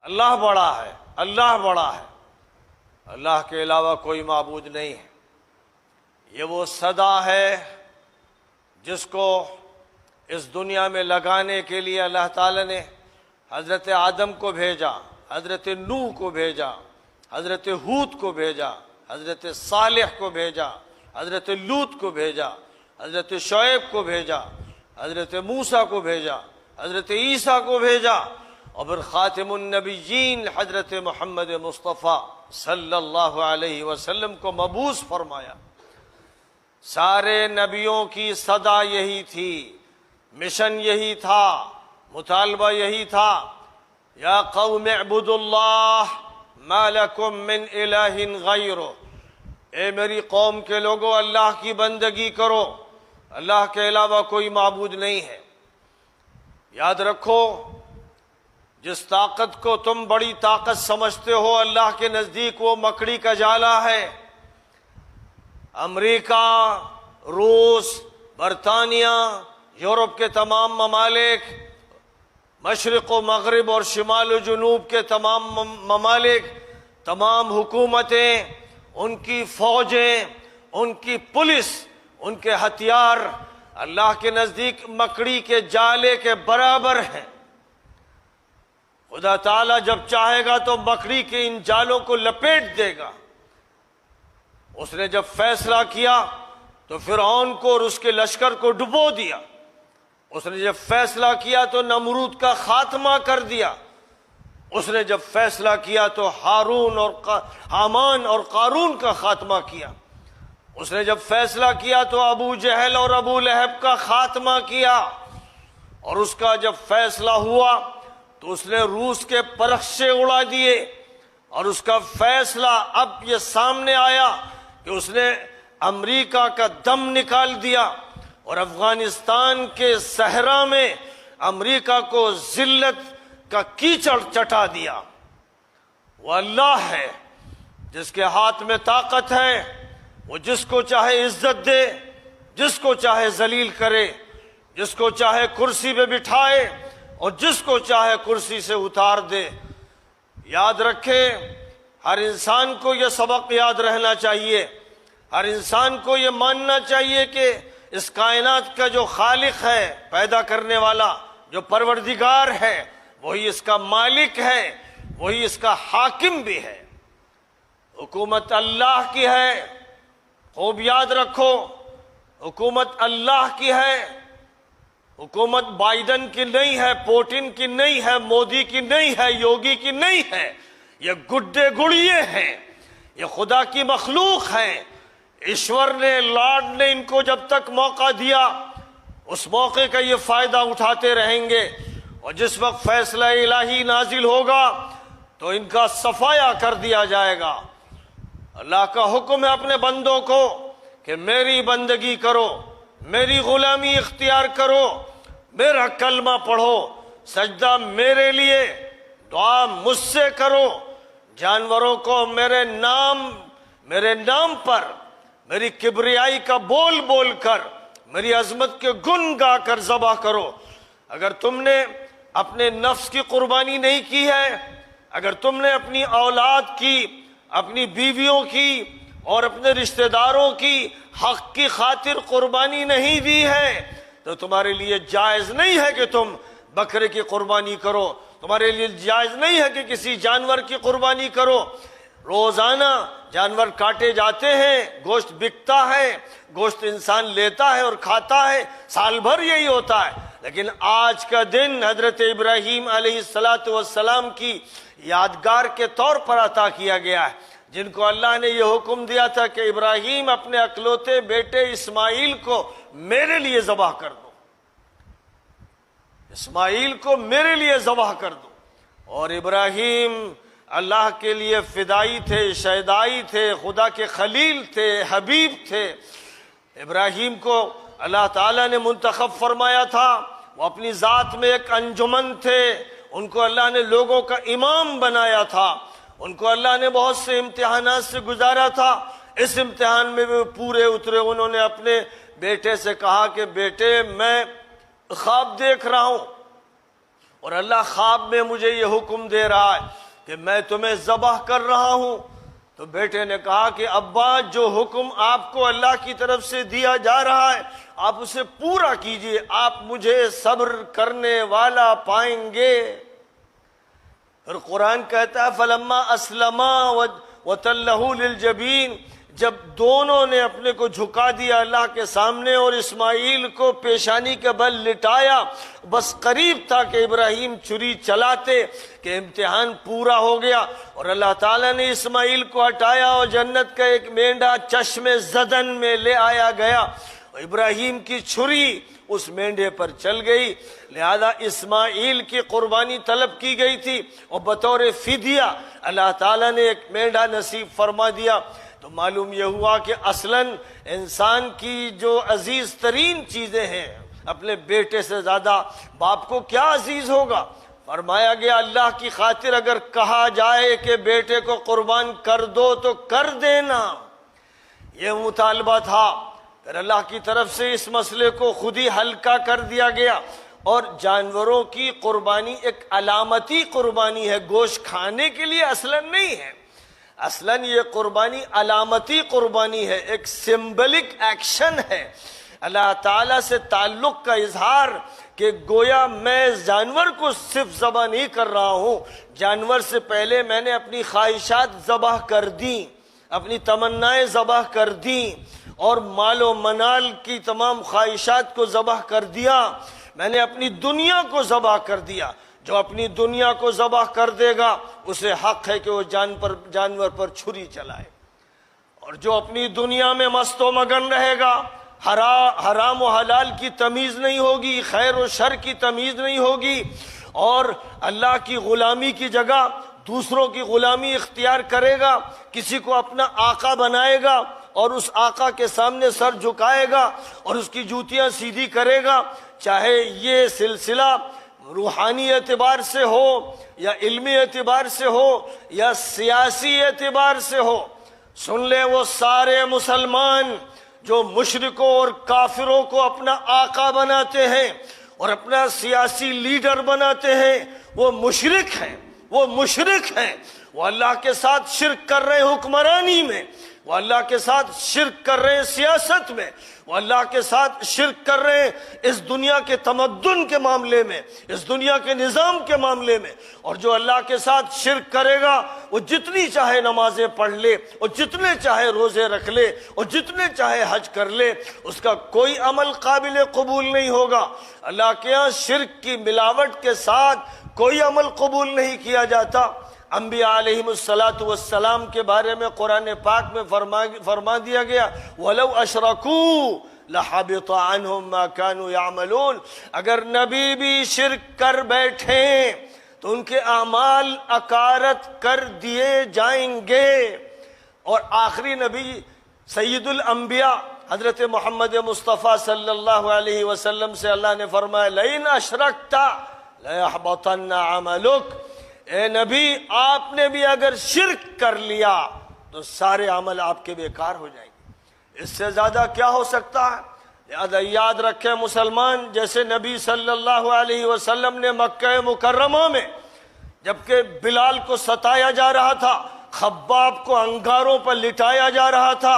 اللہ بڑا ہے، اللہ بڑا ہے، اللہ کے علاوہ کوئی معبود نہیں ہے۔ یہ وہ صدا ہے جس کو اس دنیا میں لگانے کے لیے اللہ تعالیٰ نے حضرت آدم کو بھیجا، حضرت نوح کو بھیجا، حضرت ہود کو بھیجا، حضرت صالح کو بھیجا، حضرت لوط کو بھیجا، حضرت شعیب کو بھیجا، حضرت موسیٰ کو بھیجا، حضرت عیسیٰ کو بھیجا، اور پھر خاتم النبیین حضرت محمد مصطفیٰ صلی اللہ علیہ وسلم کو مبعوث فرمایا۔ سارے نبیوں کی صدا یہی تھی، مشن یہی تھا، مطالبہ یہی تھا، یا قوم اعبدوا اللہ ما لکم من الہ غیرہ، اے میری قوم کے لوگوں اللہ کی بندگی کرو، اللہ کے علاوہ کوئی معبود نہیں ہے۔ یاد رکھو، جس طاقت کو تم بڑی طاقت سمجھتے ہو اللہ کے نزدیک وہ مکڑی کا جالا ہے۔ امریکہ، روس، برطانیہ، یورپ کے تمام ممالک، مشرق و مغرب اور شمال و جنوب کے تمام ممالک، تمام حکومتیں، ان کی فوجیں، ان کی پولیس، ان کے ہتھیار اللہ کے نزدیک مکڑی کے جالے کے برابر ہیں۔ خدا تعالیٰ جب چاہے گا تو مکڑی کے ان جالوں کو لپیٹ دے گا۔ اس نے جب فیصلہ کیا تو فرعون کو اور اس کے لشکر کو ڈبو دیا۔ اس نے جب فیصلہ کیا تو نمرود کا خاتمہ کر دیا۔ اس نے جب فیصلہ کیا تو ہارون اور حامان اور قارون کا خاتمہ کیا۔ اس نے جب فیصلہ کیا تو ابو جہل اور ابو لہب کا خاتمہ کیا۔ اور اس کا جب فیصلہ ہوا تو اس نے روس کے پرخشے اڑا دیے۔ اور اس کا فیصلہ اب یہ سامنے آیا کہ اس نے امریکہ کا دم نکال دیا اور افغانستان کے صحرا میں امریکہ کو ذلت کا کیچڑ چٹا دیا۔ وہ اللہ ہے جس کے ہاتھ میں طاقت ہے، وہ جس کو چاہے عزت دے، جس کو چاہے ذلیل کرے، جس کو چاہے کرسی پہ بٹھائے اور جس کو چاہے کرسی سے اتار دے۔ یاد رکھے، ہر انسان کو یہ سبق یاد رہنا چاہیے، ہر انسان کو یہ ماننا چاہیے کہ اس کائنات کا جو خالق ہے، پیدا کرنے والا، جو پروردگار ہے، وہی اس کا مالک ہے، وہی اس کا حاکم بھی ہے۔ حکومت اللہ کی ہے، خوب یاد رکھو، حکومت اللہ کی ہے۔ حکومت بائیڈن کی نہیں ہے، پوٹن کی نہیں ہے، مودی کی نہیں ہے، یوگی کی نہیں ہے۔ یہ گڈے گڑیے ہیں، یہ خدا کی مخلوق ہیں۔ ایشور نے، لارڈ نے ان کو جب تک موقع دیا اس موقع کا یہ فائدہ اٹھاتے رہیں گے، اور جس وقت فیصلہ الہی نازل ہوگا تو ان کا صفایا کر دیا جائے گا۔ اللہ کا حکم ہے اپنے بندوں کو کہ میری بندگی کرو، میری غلامی اختیار کرو، میرا کلمہ پڑھو، سجدہ میرے لیے، دعا مجھ سے کرو، جانوروں کو میرے نام پر، میری کبریائی کا بول بول کر، میری عظمت کے گن گا کر ذبح کرو۔ اگر تم نے اپنے نفس کی قربانی نہیں کی ہے، اگر تم نے اپنی اولاد کی، اپنی بیویوں کی اور اپنے رشتہ داروں کی حق کی خاطر قربانی نہیں دی ہے تو تمہارے لیے جائز نہیں ہے کہ تم بکرے کی قربانی کرو، تمہارے لیے جائز نہیں ہے کہ کسی جانور کی قربانی کرو۔ روزانہ جانور کاٹے جاتے ہیں، گوشت بکتا ہے، گوشت انسان لیتا ہے اور کھاتا ہے، سال بھر یہی ہوتا ہے۔ لیکن آج کا دن حضرت ابراہیم علیہ السلام کی یادگار کے طور پر عطا کیا گیا ہے، جن کو اللہ نے یہ حکم دیا تھا کہ ابراہیم اپنے اکلوتے بیٹے اسماعیل کو میرے لیے ذبح کر دو، اسماعیل کو میرے لیے ذبح کر دو۔ اور ابراہیم اللہ کے لیے فدائی تھے، شہدائی تھے، خدا کے خلیل تھے، حبیب تھے۔ ابراہیم کو اللہ تعالیٰ نے منتخب فرمایا تھا، وہ اپنی ذات میں ایک انجمن تھے، ان کو اللہ نے لوگوں کا امام بنایا تھا، ان کو اللہ نے بہت سے امتحانات سے گزارا تھا۔ اس امتحان میں وہ پورے اترے۔ انہوں نے اپنے بیٹے سے کہا کہ بیٹے میں خواب دیکھ رہا ہوں، اور اللہ خواب میں مجھے یہ حکم دے رہا ہے کہ میں تمہیں ذبح کر رہا ہوں۔ تو بیٹے نے کہا کہ ابا جو حکم آپ کو اللہ کی طرف سے دیا جا رہا ہے آپ اسے پورا کیجئے، آپ مجھے صبر کرنے والا پائیں گے۔ پھر قرآن کہتا ہے فَلَمَّا أَسْلَمَا وَتَلَّهُ لِلْجَبِينِ، جب دونوں نے اپنے کو جھکا دیا اللہ کے سامنے اور اسماعیل کو پیشانی کے بل لٹایا، بس قریب تھا کہ ابراہیم چھری چلاتے کہ امتحان پورا ہو گیا، اور اللہ تعالیٰ نے اسماعیل کو ہٹایا اور جنت کا ایک مینڈا چشم زدن میں لے آیا گیا، اور ابراہیم کی چھری اس مینڈے پر چل گئی، لہذا اسماعیل کی قربانی طلب کی گئی تھی اور بطور فدیہ اللہ تعالیٰ نے ایک مینڈا نصیب فرما دیا۔ تو معلوم یہ ہوا کہ اصلاً انسان کی جو عزیز ترین چیزیں ہیں، اپنے بیٹے سے زیادہ باپ کو کیا عزیز ہوگا؟ فرمایا گیا اللہ کی خاطر اگر کہا جائے کہ بیٹے کو قربان کر دو تو کر دینا، یہ مطالبہ تھا۔ پھر اللہ کی طرف سے اس مسئلے کو خود ہی ہلکا کر دیا گیا، اور جانوروں کی قربانی ایک علامتی قربانی ہے، گوشت کھانے کے لیے اصلاً نہیں ہے، اصلاً یہ قربانی علامتی قربانی ہے، ایک سمبلک ایکشن ہے، اللہ تعالیٰ سے تعلق کا اظہار، کہ گویا میں جانور کو صرف ذبح نہیں کر رہا ہوں، جانور سے پہلے میں نے اپنی خواہشات ذبح کر دیں، اپنی تمنائیں ذبح کر دیں، اور مال و منال کی تمام خواہشات کو ذبح کر دیا، میں نے اپنی دنیا کو ذبح کر دیا۔ جو اپنی دنیا کو ذبح کر دے گا اسے حق ہے کہ وہ جانور پر چھری چلائے، اور جو اپنی دنیا میں مست و مگن رہے گا، حرام و حلال کی تمیز نہیں ہوگی، خیر و شر کی تمیز نہیں ہوگی، اور اللہ کی غلامی کی جگہ دوسروں کی غلامی اختیار کرے گا، کسی کو اپنا آقا بنائے گا اور اس آقا کے سامنے سر جھکائے گا اور اس کی جوتیاں سیدھی کرے گا، چاہے یہ سلسلہ روحانی اعتبار سے ہو یا علمی اعتبار سے ہو یا سیاسی اعتبار سے ہو۔ سن لیں وہ سارے مسلمان جو مشرکوں اور کافروں کو اپنا آقا بناتے ہیں اور اپنا سیاسی لیڈر بناتے ہیں، وہ مشرک ہیں، وہ مشرک ہیں، وہ اللہ کے ساتھ شرک کر رہے ہیں حکمرانی میں، وہ اللہ کے ساتھ شرک کر رہے ہیں سیاست میں، وہ اللہ کے ساتھ شرک کر رہے ہیں اس دنیا کے تمدن کے معاملے میں، اس دنیا کے نظام کے معاملے میں۔ اور جو اللہ کے ساتھ شرک کرے گا وہ جتنی چاہے نمازیں پڑھ لے اور جتنے چاہے روزے رکھ لے اور جتنے چاہے حج کر لے، اس کا کوئی عمل قابل قبول نہیں ہوگا۔ اللہ کے ہاں شرک کی ملاوٹ کے ساتھ کوئی عمل قبول نہیں کیا جاتا۔ انبیاء علیہم السلام کے بارے میں قرآن پاک میں فرما دیا گیا وَلَوْ أَشْرَكُوا لَحَبِطَ عَنْهُمْ مَا كَانُوا يَعْمَلُونَ، اگر نبی بھی شرک کر بیٹھیں تو ان کے اعمال اکارت کر دیے جائیں گے۔ اور آخری نبی سید الانبیاء حضرت محمد مصطفیٰ صلی اللہ علیہ وسلم سے اللہ نے فرمایا لَإِنْ أَشْرَكْتَ لَيَحْبَطَنَّ عَمَلُكَ، اے نبی آپ نے بھی اگر شرک کر لیا تو سارے عمل آپ کے بیکار ہو جائیں گے۔ اس سے زیادہ کیا ہو سکتا ہے؟ لہذا یاد رکھیں مسلمان، جیسے نبی صلی اللہ علیہ وسلم نے مکہ مکرمہ میں جبکہ بلال کو ستایا جا رہا تھا، خباب کو انگاروں پر لٹایا جا رہا تھا،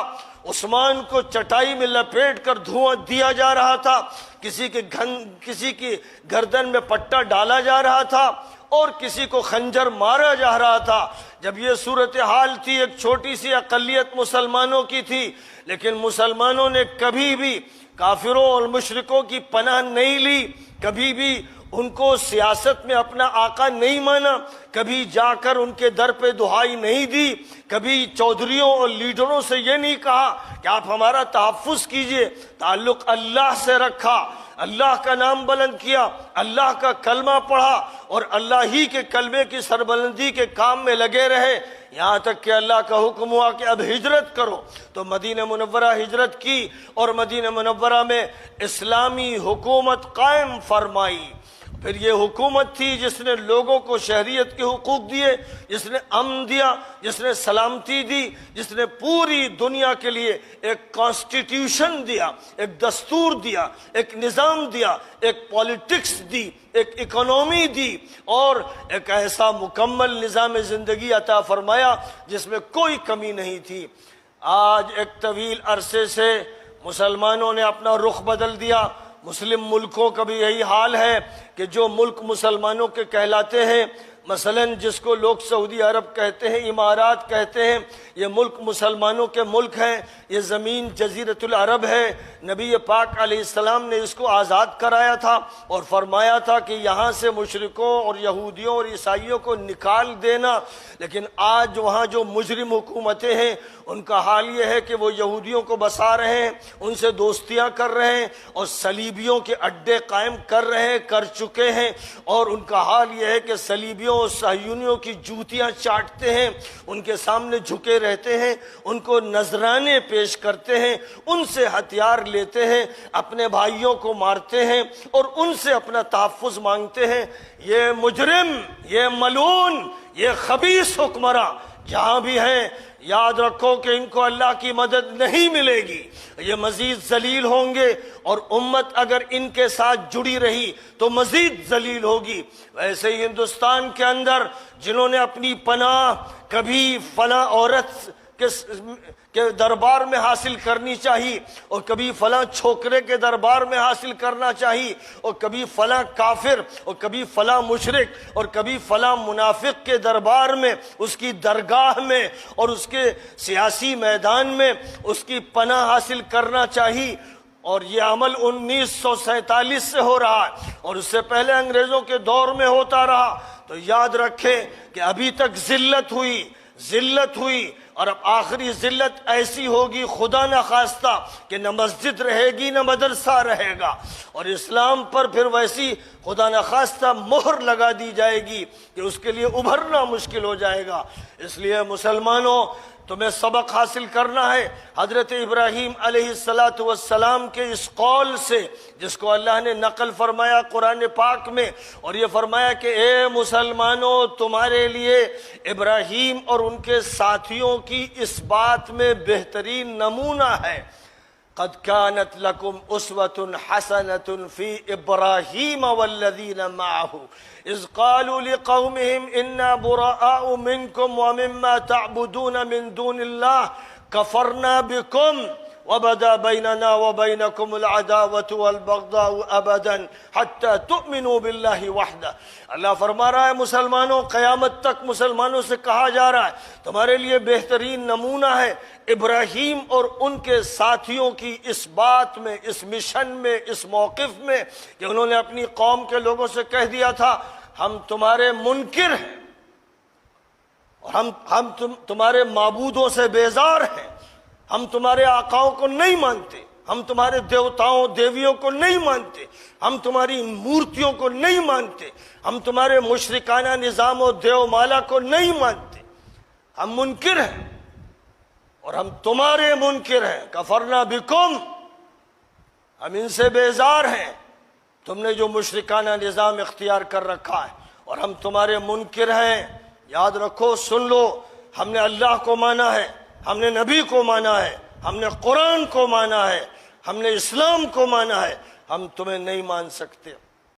عثمان کو چٹائی میں لپیٹ کر دھواں دیا جا رہا تھا، کسی کی گردن میں پٹا ڈالا جا رہا تھا اور کسی کو خنجر مارا جا رہا تھا، جب یہ صورتحال تھی، ایک چھوٹی سی اقلیت مسلمانوں کی تھی، لیکن مسلمانوں نے کبھی بھی کافروں اور مشرکوں کی پناہ نہیں لی، کبھی بھی ان کو سیاست میں اپنا آقا نہیں مانا، کبھی جا کر ان کے در پہ دہائی نہیں دی، کبھی چودھریوں اور لیڈروں سے یہ نہیں کہا کہ آپ ہمارا تحفظ کیجئے، تعلق اللہ سے رکھا، اللہ کا نام بلند کیا، اللہ کا کلمہ پڑھا اور اللہ ہی کے کلمے کی سربلندی کے کام میں لگے رہے، یہاں تک کہ اللہ کا حکم ہوا کہ اب ہجرت کرو، تو مدینہ منورہ ہجرت کی اور مدینہ منورہ میں اسلامی حکومت قائم فرمائی۔ پھر یہ حکومت تھی جس نے لوگوں کو شہریت کے حقوق دیے، جس نے امن دیا، جس نے سلامتی دی، جس نے پوری دنیا کے لیے ایک کانسٹیٹیوشن دیا، ایک دستور دیا، ایک نظام دیا، ایک پالیٹکس دی، ایک اکنومی دی، اور ایک ایسا مکمل نظام زندگی عطا فرمایا جس میں کوئی کمی نہیں تھی۔ آج ایک طویل عرصے سے مسلمانوں نے اپنا رخ بدل دیا۔ مسلم ملکوں کا بھی یہی حال ہے کہ جو ملک مسلمانوں کے کہلاتے ہیں، مثلا جس کو لوگ سعودی عرب کہتے ہیں، امارات کہتے ہیں، یہ ملک مسلمانوں کے ملک ہیں، یہ زمین جزیرۃ العرب ہے۔ نبی پاک علیہ السلام نے اس کو آزاد کرایا تھا اور فرمایا تھا کہ یہاں سے مشرکوں اور یہودیوں اور عیسائیوں کو نکال دینا، لیکن آج وہاں جو مجرم حکومتیں ہیں ان کا حال یہ ہے کہ وہ یہودیوں کو بسا رہے ہیں، ان سے دوستیاں کر رہے ہیں اور صلیبیوں کے اڈے قائم کر رہے ہیں، کر چکے ہیں، اور ان کا حال یہ ہے کہ صلیبیوں اور صہیونیوں کی جوتیاں چاٹتے ہیں، ان کے سامنے جھکے رہتے ہیں، ان کو نذرانے پیش کرتے ہیں، ان سے ہتھیار لیتے ہیں، اپنے بھائیوں کو مارتے ہیں اور ان سے اپنا تحفظ مانگتے ہیں۔ یہ مجرم، یہ ملعون، یہ خبیث حکمراں جہاں بھی ہیں، یاد رکھو کہ ان کو اللہ کی مدد نہیں ملے گی، یہ مزید ذلیل ہوں گے، اور امت اگر ان کے ساتھ جڑی رہی تو مزید ذلیل ہوگی۔ ویسے ہی ہندوستان کے اندر جنہوں نے اپنی پناہ کبھی فلاں عورت کے دربار میں حاصل کرنی چاہیے، اور کبھی فلاں چھوکرے کے دربار میں حاصل کرنا چاہیے، اور کبھی فلاں کافر، اور کبھی فلاں مشرک، اور کبھی فلاں منافق کے دربار میں، اس کی درگاہ میں اور اس کے سیاسی میدان میں اس کی پناہ حاصل کرنا چاہیے، اور یہ عمل 1947 سے ہو رہا ہے اور اس سے پہلے انگریزوں کے دور میں ہوتا رہا۔ تو یاد رکھیں کہ ابھی تک ذلت ہوئی، اور اب آخری ذلت ایسی ہوگی خدا نہ خواستہ کہ نہ مسجد رہے گی نہ مدرسہ رہے گا، اور اسلام پر پھر ویسی خدا نہ خواستہ مہر لگا دی جائے گی کہ اس کے لیے ابھرنا مشکل ہو جائے گا۔ اس لیے مسلمانوں، تمہیں سبق حاصل کرنا ہے حضرت ابراہیم علیہ السلام کے اس قول سے، جس کو اللہ نے نقل فرمایا قرآن پاک میں، اور یہ فرمایا کہ اے مسلمانوں، تمہارے لیے ابراہیم اور ان کے ساتھیوں کی اس بات میں بہترین نمونہ ہے۔ قد كانت لكم أسوة حسنة في إبراهيم والذين معه إذ قالوا لقومهم إنا براء منكم ومما تعبدون من دون الله كفرنا بكم وبدا بيننا وبينكم العداوة والبغضاء أبدا حتى تؤمنوا بالله وحده۔ اللہ فرما رہا ہے مسلمانوں، قیامت تک مسلمانوں سے کہا جا رہا ہے تمہارے لیے بہترین نمونہ ہے ابراہیم اور ان کے ساتھیوں کی اس بات میں، اس مشن میں، اس موقف میں کہ انہوں نے اپنی قوم کے لوگوں سے کہہ دیا تھا ہم تمہارے منکر ہیں، اور ہم تمہارے معبودوں سے بیزار ہیں، ہم تمہارے آقاؤں کو نہیں مانتے، ہم تمہارے دیوتاؤں دیویوں کو نہیں مانتے، ہم تمہاری مورتیوں کو نہیں مانتے، ہم تمہارے مشرکانہ نظام و دیو مالا کو نہیں مانتے، ہم منکر ہیں اور ہم تمہارے منکر ہیں۔ کفرنا بکم، ہم ان سے بیزار ہیں، تم نے جو مشرکانہ نظام اختیار کر رکھا ہے، اور ہم تمہارے منکر ہیں۔ یاد رکھو، سن لو، ہم نے اللہ کو مانا ہے، ہم نے نبی کو مانا ہے، ہم نے قرآن کو مانا ہے، ہم نے اسلام کو مانا ہے، ہم تمہیں نہیں مان سکتے۔